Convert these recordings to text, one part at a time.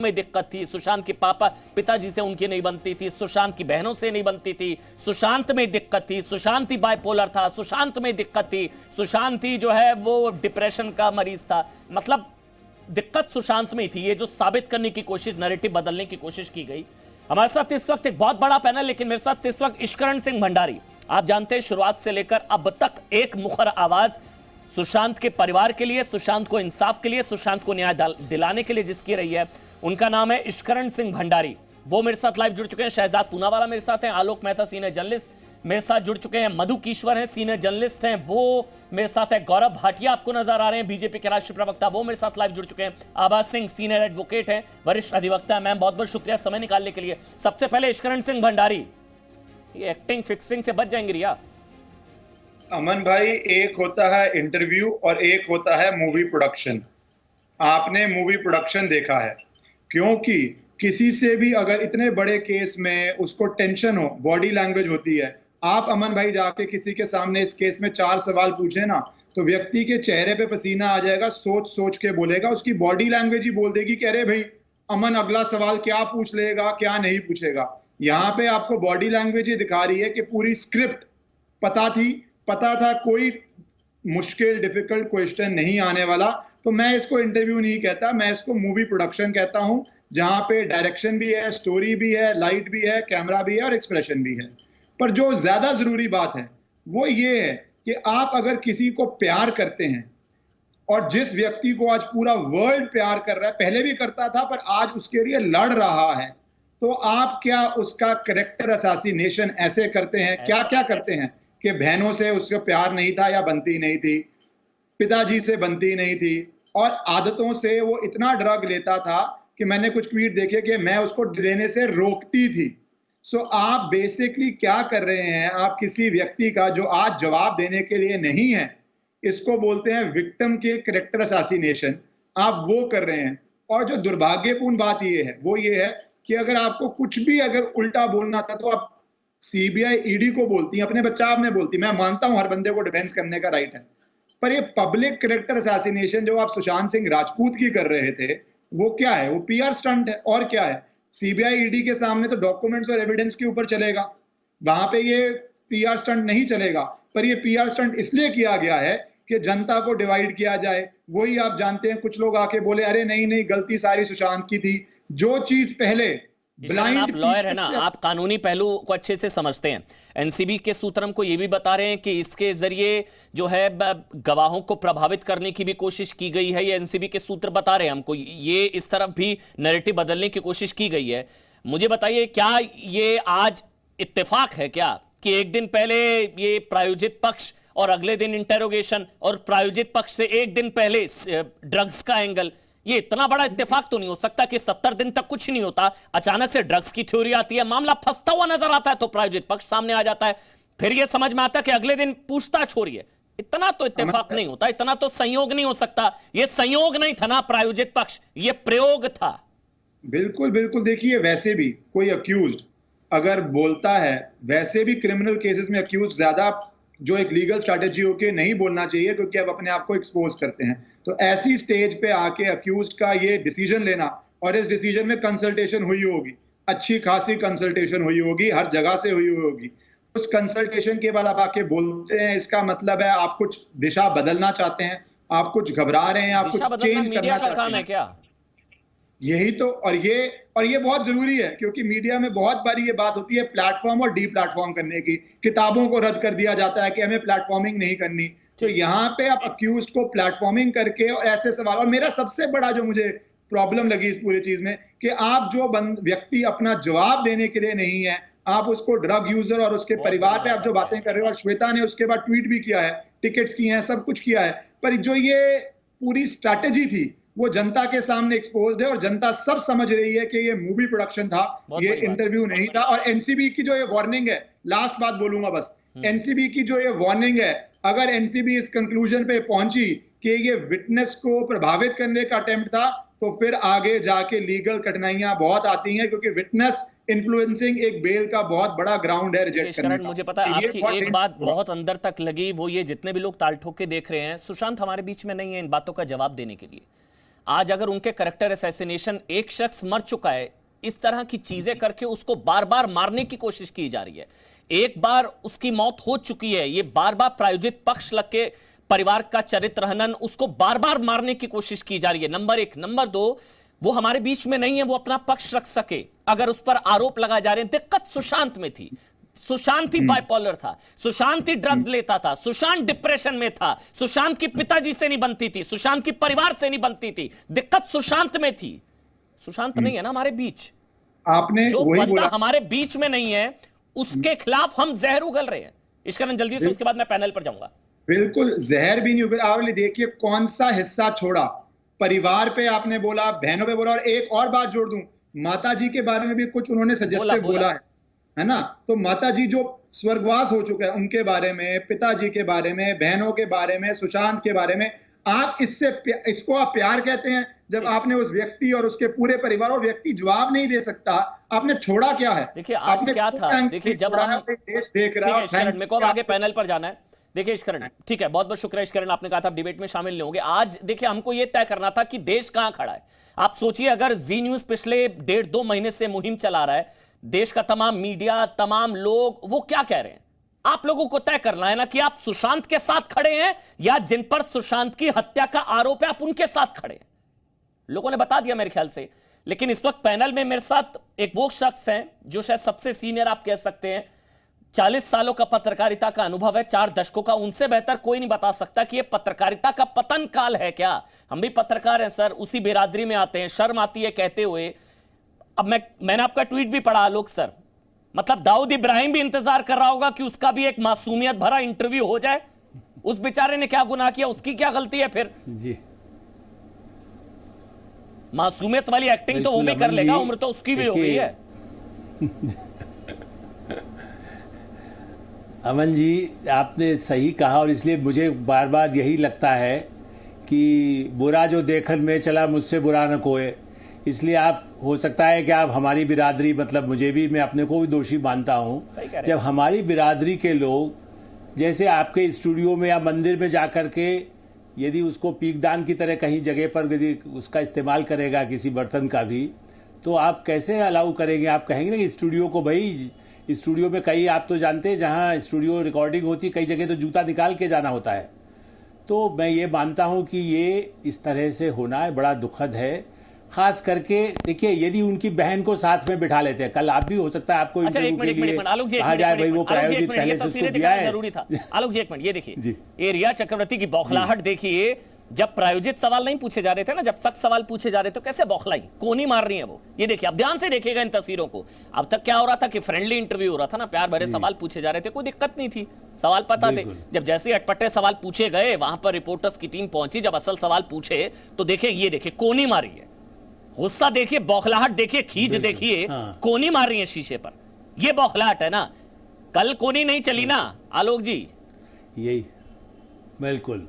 में दिक्कत थी, सुशांत के पिताजी से उनकी नहीं बनती थी, सुशांत की बहनों से नहीं बनती थी, सुशांत में दिक्कत थी, सुशांत ही बाइपोलर था, सुशांत में दिक्कत थी, सुशांत ही जो है वो डिप्रेशन का मरीज था। मतलब दिक्कत सुशांत में ही थी। ये जो साबित करने की कोशिश, नैरेटिव बदलने की कोशिश की गई। हमारे साथ इस वक्त एक बहुत बड़ा पैनल, लेकिन मेरे साथ इस वक्त इश्करण सिंह भंडारी। आप जानते हैं शुरुआत से लेकर अब तक एक मुखर आवाज सुशांत के परिवार के लिए, सुशांत को इंसाफ के लिए, सुशांत को न्याय दिलाने के लिए जिसकी रही है, उनका नाम है इश्करण सिंह भंडारी। वो मेरे साथ लाइव जुड़ चुके हैं। शहजाद पूनावाला मेरे साथ हैं, आलोक मेहता सीनियर जर्नलिस्ट मेरे साथ जुड़ चुके हैं, मधु कीश्वर हैं सीनियर जर्नलिस्ट हैं, वो मेरे साथ है, गौरव भाटिया आपको नजर आ रहे हैं बीजेपी के राष्ट्रीय प्रवक्ता, वो मेरे साथ लाइव जुड़ चुके हैं, आभा सिंह सीनियर एडवोकेट हैं, वरिष्ठ अधिवक्ता हैं। मैम बहुत बहुत शुक्रिया समय निकालने के लिए। सबसे पहले इश्करण सिंह भंडारी, ये एक्टिंग फिक्सिंग से बच जाएंगे रिया? अमन भाई, एक होता है इंटरव्यू और एक होता है मूवी प्रोडक्शन। आपने मूवी प्रोडक्शन देखा है, क्योंकि किसी से भी अगर इतने बड़े केस में उसको टेंशन हो, बॉडी लैंग्वेज होती है। आप अमन भाई जाके किसी के सामने इस केस में 4 सवाल पूछे ना, तो व्यक्ति के चेहरे पे पसीना आ जाएगा, सोच सोच के बोलेगा, उसकी बॉडी लैंग्वेज ही बोल देगी कि अरे भाई अमन अगला सवाल क्या पूछ लेगा, क्या नहीं पूछेगा। यहाँ पे आपको बॉडी लैंग्वेज ही दिखा रही है कि पूरी स्क्रिप्ट पता था कोई मुश्किल डिफिकल्ट क्वेश्चन नहीं आने वाला। तो मैं इसको इंटरव्यू नहीं कहता, मैं इसको मूवी प्रोडक्शन कहता हूं, जहां पे डायरेक्शन भी है, स्टोरी भी है, लाइट भी है, कैमरा भी है और एक्सप्रेशन भी है। पर जो ज्यादा जरूरी बात है वो ये है कि आप अगर किसी को प्यार करते हैं, और जिस व्यक्ति को आज पूरा वर्ल्ड प्यार कर रहा है, पहले भी करता था पर आज उसके लिए लड़ रहा है, तो आप क्या उसका कैरेक्टर असैसिनेशन ऐसे करते हैं? क्या क्या करते हैं कि बहनों से उसका प्यार नहीं था या बनती नहीं थी, पिताजी से बनती नहीं थी, और आदतों से वो इतना ड्रग लेता था कि मैंने कुछ ट्वीट देखे कि मैं उसको लेने से रोकती थी। सो आप बेसिकली क्या कर रहे हैं? आप किसी व्यक्ति का जो आज जवाब देने के लिए नहीं है, इसको बोलते हैं विक्टिम के कैरेक्टर असैसिनेशन, आप वो कर रहे हैं। और जो दुर्भाग्यपूर्ण बात ये है वो ये है कि अगर आपको कुछ भी अगर उल्टा बोलना था तो आप सीबीआई ईडी को बोलती है, अपने बचाव में बोलती। मैं मानता हूं हर बंदे को डिफेंस करने का राइट है, पर ये पब्लिक कैरेक्टर असैसिनेशन जो आप सुशांत सिंह राजपूत की कर रहे थे, वो क्या है? वो पीआर स्टंट है। और क्या है? सीबीआई ईडी के सामने तो डॉक्यूमेंट्स और एविडेंस के ऊपर चलेगा, वहां पे ये पीआर स्टंट नहीं चलेगा। पर ये पीआर स्टंट इसलिए किया गया है कि जनता को डिवाइड किया जाए। वही आप जानते हैं, कुछ लोग आके बोले अरे नहीं नहीं, गलती सारी सुशांत की थी। जो चीज पहले आप लॉयर है ना, आप कानूनी पहलू को अच्छे से समझते हैं। एनसीबी के सूत्र हमको ये भी बता रहे हैं कि इसके जरिए जो है गवाहों को प्रभावित करने की भी कोशिश की गई है। ये एनसीबी के सूत्र बता रहे हैं हमको, ये इस तरफ भी नैरेटिव बदलने की कोशिश की गई है। मुझे बताइए, क्या ये आज इत्तेफाक है क्या कि एक दिन पहले ये प्रायोजित पक्ष और अगले दिन इंटेरोगेशन, और प्रायोजित पक्ष से एक दिन पहले ड्रग्स का एंगल? ये इतना बड़ा इत्तेफाक तो नहीं हो सकता कि 70 दिन तक कुछ नहीं होता, अचानक से ड्रग्स की थ्योरी आती है, मामला फंसता हुआ नजर आता है तो प्रायोजित पक्ष सामने आ जाता है, फिर ये समझ में आता है कि अगले दिन पूछताछ हो रही है। इतना तो इत्तेफाक नहीं होता, इतना तो संयोग नहीं हो सकता। ये संयोग नहीं था ना प्रायोजित पक्ष, ये प्रयोग था। बिल्कुल बिल्कुल। देखिए, वैसे भी कोई अक्यूज्ड अगर बोलता है, वैसे भी क्रिमिनल केसेस में अक्यूज ज्यादा जो एक लीगल स्ट्रैटेजी हो के नहीं बोलना चाहिए, क्योंकि आप अपने आप को एक्सपोज करते हैं। तो ऐसी स्टेज पे आके अक्यूज्ड का ये डिसीजन लेना, और इस डिसीजन में कंसल्टेशन हुई होगी, अच्छी खासी कंसल्टेशन हुई होगी, हर जगह से हुई होगी। उस कंसल्टेशन के बाद आप आके बोलते हैं, इसका मतलब है आप कुछ दिशा बदलना चाहते हैं, आप कुछ घबरा रहे हैं, आप कुछ चेंज करना चाहते हैं। क्या यही तो, और ये बहुत जरूरी है, क्योंकि मीडिया में बहुत बारी ये बात होती है प्लेटफॉर्म और डी प्लेटफॉर्म करने की। किताबों को रद्द कर दिया जाता है कि हमें प्लेटफॉर्मिंग नहीं करनी। तो यहाँ पे आप अक्यूज्ड को प्लेटफॉर्मिंग करके और ऐसे सवाल, और मेरा सबसे बड़ा जो मुझे प्रॉब्लम लगी इस पूरी चीज में, कि आप जो व्यक्ति अपना जवाब देने के लिए नहीं है, आप उसको ड्रग यूजर और उसके परिवार पे आप जो बातें कर रहे हो, और श्वेता ने उसके बाद ट्वीट भी किया है, टिकट्स किए हैं, सब कुछ किया है, पर जो ये पूरी स्ट्रैटेजी थी वो जनता के सामने एक्सपोज्ड है, और जनता सब समझ रही है कि ये मूवी प्रोडक्शन था, ये इंटरव्यू नहीं था। और एनसीबी की जो ये वार्निंग है, लास्ट बात बोलूंगा बस, एनसीबी की जो ये वार्निंग है, अगर एनसीबी इस कंक्लूजन पे पहुंची कि ये विटनेस को प्रभावित करने का अटेम्प्ट था, तो फिर आगे जाके लीगल कठिनाइयां बहुत आती हैं, क्योंकि विटनेस इन्फ्लुएंसिंग एक बेल का बहुत बड़ा ग्राउंड है रिजेक्ट करने का। मुझे पता है आपकी एक बात बहुत अंदर तक लगी, वो ये जितने भी लोग ताल ठोक के देख रहे हैं, सुशांत हमारे बीच में नहीं है इन बातों का जवाब देने के लिए। आज अगर उनके करेक्टर असैसिनेशन, एक शख्स मर चुका है, इस तरह की चीजें करके उसको बार बार मारने की कोशिश की जा रही है। एक बार उसकी मौत हो चुकी है, ये बार बार प्रायोजित पक्ष लग के परिवार का चरित्र हनन, उसको बार बार मारने की कोशिश की जा रही है। नंबर एक। नंबर दो, वो हमारे बीच में नहीं है, वो अपना पक्ष रख सके अगर उस पर आरोप लगाए जा रहे हैं। दिक्कत सुशांत में थी। सुशांत ही बाइपोलर था, सुशांत ही ड्रग्स लेता था, सुशांत डिप्रेशन में था, सुशांत की पिताजी से नहीं बनती थी, सुशांत की परिवार से नहीं बनती थी। दिक्कत सुशांत में थी। सुशांत नहीं है ना हमारे बीच। आपने जो वही बंदा बोला। हमारे बीच में नहीं है, उसके खिलाफ हम जहर उगल रहे हैं। इश्करण जल्दी से, उसके बाद मैं पैनल पर जाऊंगा। बिल्कुल जहर भी नहीं उगल। आपने देखिए कौन सा हिस्सा छोड़ा। परिवार पे आपने बोला, बहनों पे बोला, और एक और बात जोड़ दूं, माता जी के बारे में भी कुछ उन्होंने सजेस्टिव बोला है ना। तो माता जी जो स्वर्गवास हो चुके हैं उनके बारे में, पिताजी के बारे में, बहनों के बारे में, सुशांत के बारे में, आप इसको आप प्यार कहते हैं? जब आपने उस व्यक्ति और उसके पूरे परिवार, और व्यक्ति जवाब नहीं दे सकता, आपने छोड़ा क्या है? देखिए आज क्या था, देखिए जब हम देश देख रहा है। इश्करण, मेरे को अब आगे पैनल पर जाना है। देखिए इश्करण, ठीक है, बहुत बहुत शुक्रिया इश्करण, आपने कहा था आप डिबेट में शामिल नहीं होंगे। आज देखिए हमको यह तय करना था कि देश कहां खड़ा है। आप सोचिए, अगर जी न्यूज पिछले 1.5-2 महीने से मुहिम चला रहा है, देश का तमाम मीडिया, तमाम लोग, वो क्या कह रहे हैं? आप लोगों को तय करना है ना कि आप सुशांत के साथ खड़े हैं या जिन पर सुशांत की हत्या का आरोप है आप उनके साथ खड़े हैं। लोगों ने बता दिया मेरे ख्याल से। लेकिन इस वक्त पैनल में मेरे साथ एक वो शख्स हैं जो शायद सबसे सीनियर आप कह सकते हैं, 40 सालों का पत्रकारिता का अनुभव है, 4 दशकों का। उनसे बेहतर कोई नहीं बता सकता कि यह पत्रकारिता का पतन काल है क्या। हम भी पत्रकार हैं सर, उसी बिरादरी में आते हैं, शर्म आती है कहते हुए। अब मैंने आपका ट्वीट भी पढ़ा आलोक सर, मतलब दाऊद इब्राहिम भी इंतजार कर रहा होगा कि उसका भी एक मासूमियत भरा इंटरव्यू हो जाए। उस बेचारे ने क्या गुनाह किया, उसकी क्या गलती है फिर जी? मासूमियत वाली एक्टिंग तो वो भी कर लेगा, उम्र तो उसकी भी हो गई है। अमन जी आपने सही कहा, और इसलिए मुझे बार बार यही लगता है कि बुरा जो देखन में चला मुझसे बुरा न कोई। इसलिए आप, हो सकता है कि आप हमारी बिरादरी, मतलब मुझे भी, मैं अपने को भी दोषी मानता हूं, जब हमारी बिरादरी के लोग जैसे आपके स्टूडियो में या मंदिर में जाकर के यदि उसको पीकदान की तरह कहीं जगह पर यदि उसका इस्तेमाल करेगा किसी बर्तन का भी, तो आप कैसे अलाउ करेंगे? आप कहेंगे ना कि स्टूडियो को, भाई स्टूडियो में कई, आप तो जानते हैं जहां स्टूडियो रिकॉर्डिंग होती कई जगह तो जूता निकाल के जाना होता है। तो मैं ये मानता हूं कि ये इस तरह से होना है बड़ा दुखद है। खास करके देखिए, यदि उनकी बहन को साथ में बिठा लेते हैं, कल आप भी, हो सकता है आपको इंटरव्यू के लिए कहा जाए भाई वो प्रायोजित पहले से उसको दिया है। जरूरी था आलोक जी, एक मिनट ये देखिए, ये रिया चक्रवर्ती की बौखलाहट देखिए। जब प्रायोजित सवाल नहीं पूछे जा रहे थे ना, जब सख्त सवाल पूछे जा रहे थे, कैसे बौखलाई, कोनी मार रही है वो। ये देखिए, अब ध्यान से देखिएगा इन तस्वीरों को। अब तक क्या हो रहा था कि फ्रेंडली इंटरव्यू हो रहा था ना, प्यार भरे सवाल पूछे जा रहे थे, कोई दिक्कत नहीं थी, सवाल पता थे। जब जैसे अटपटे सवाल पूछे गए, वहां पर रिपोर्टर्स की टीम पहुंची, जब असल सवाल पूछे तो देखिए, ये देखिए कोनी मारी है, गुस्सा देखिए, बौखलाहट देखिए, खींच देखिए, कोनी मार रही है शीशे पर। ये बौखलाहट है ना, कल कोनी नहीं चली ना आलोक जी। यही बिल्कुल।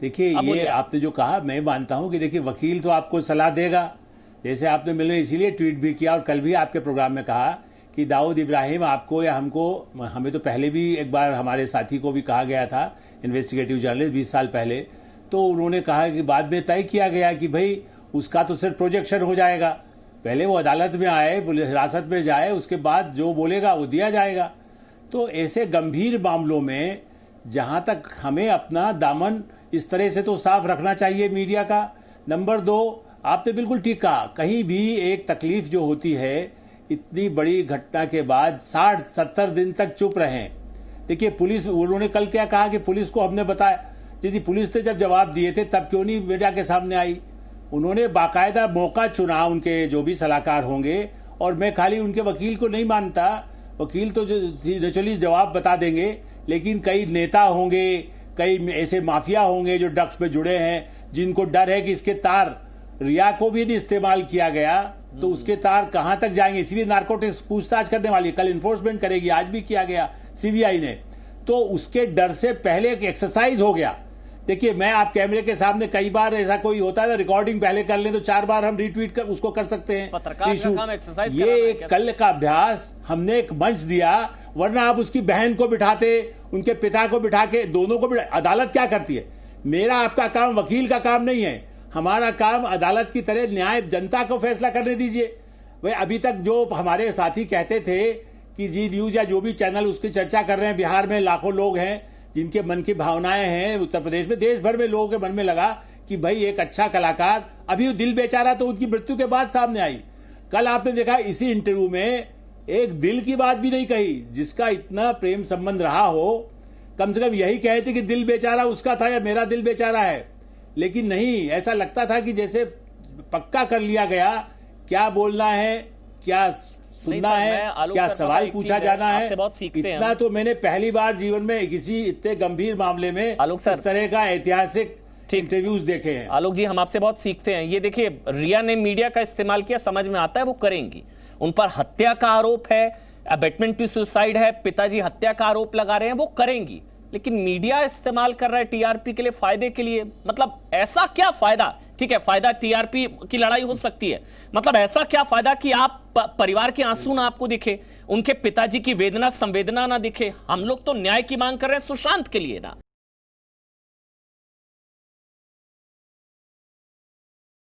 देखिए ये आपने जो कहा, मैं मानता हूं कि देखिए वकील तो आपको सलाह देगा, जैसे आपने मिलने इसीलिए ट्वीट भी किया और कल भी आपके प्रोग्राम में कहा कि दाऊद इब्राहिम आपको या हमको, हमें तो पहले भी एक बार हमारे साथी को भी कहा गया था, इन्वेस्टिगेटिव जर्नलिस्ट 20 साल पहले, तो उन्होंने कहा कि बाद में तय किया गया कि भाई उसका तो सिर्फ प्रोजेक्शन हो जाएगा, पहले वो अदालत में आए, हिरासत में जाए, उसके बाद जो बोलेगा वो दिया जाएगा। तो ऐसे गंभीर मामलों में जहां तक हमें अपना दामन इस तरह से तो साफ रखना चाहिए मीडिया का। नंबर 2, आपने बिल्कुल ठीक कहा, कहीं भी एक तकलीफ जो होती है, इतनी बड़ी घटना के बाद 60-70 दिन तक चुप रहें। देखिए पुलिस, उन्होंने कल क्या कहा कि पुलिस को हमने बताया, यदि पुलिस ने जब जवाब दिए थे तब क्यों नहीं मीडिया के सामने आई? उन्होंने बाकायदा मौका चुना, उनके जो भी सलाहकार होंगे, और मैं खाली उनके वकील को नहीं मानता, वकील तो नेचुरली जवाब बता देंगे, लेकिन कई नेता होंगे, कई ऐसे माफिया होंगे जो ड्रग्स में जुड़े हैं, जिनको डर है कि इसके तार, रिया को भी यदि इस्तेमाल किया गया तो उसके तार कहां तक जाएंगे। इसलिए नारकोटिक्स पूछताछ करने वाली, कल इन्फोर्समेंट करेगी, आज भी किया गया सीबीआई ने, तो उसके डर से पहले एक एक्सरसाइज हो गया। देखिए मैं आप कैमरे के सामने, कई बार ऐसा कोई होता है ना, रिकॉर्डिंग पहले कर लें तो 4 बार हम रीट्वीट कर उसको कर सकते हैं, पत्रकार का काम एक्सरसाइज। ये एक कल का अभ्यास हमने एक मंच दिया, वरना आप उसकी बहन को बिठाते, उनके पिता को बिठा के, दोनों को बिठा। अदालत क्या करती है? मेरा आपका काम, वकील का काम नहीं है, हमारा काम अदालत की तरह न्याय जनता को फैसला करने दीजिए। भाई अभी तक जो हमारे साथी कहते थे कि जी न्यूज या जो भी चैनल उसकी चर्चा कर रहे हैं, बिहार में लाखों लोग हैं जिनके मन की भावनाएं हैं, उत्तर प्रदेश में, देश भर में लोगों के मन में लगा कि भाई एक अच्छा कलाकार, अभी वो दिल बेचारा तो उनकी मृत्यु के बाद सामने आई। कल आपने देखा इसी इंटरव्यू में एक दिल की बात भी नहीं कही, जिसका इतना प्रेम संबंध रहा हो कम से कम यही कहे थे कि दिल बेचारा उसका था या मेरा दिल बेचारा है। लेकिन नहीं, ऐसा लगता था कि जैसे पक्का कर लिया गया क्या बोलना है, क्या सुनना है, क्या सवाल पूछा जाना है। इतना तो मैंने पहली बार जीवन में किसी इतने गंभीर मामले में इस तरह का ऐतिहासिक इंटरव्यूज देखे हैं। आलोक जी, हम आपसे बहुत सीखते हैं। ये देखिए, रिया ने मीडिया का इस्तेमाल किया, समझ में आता है वो करेंगी। उन पर हत्या का आरोप है, अबेटमेंट टू सुसाइड है, पिताजी हत्या का आरोप लगा रहे हैं, वो करेंगी। लेकिन मीडिया इस्तेमाल कर रहा है टीआरपी के लिए, फायदे के लिए। मतलब ऐसा क्या फायदा? ठीक है, फायदा टीआरपी की लड़ाई हो सकती है, मतलब ऐसा क्या फायदा कि आप परिवार के आंसू ना आपको दिखे, उनके पिताजी की वेदना संवेदना ना दिखे। हम लोग तो न्याय की मांग कर रहे हैं सुशांत के लिए ना।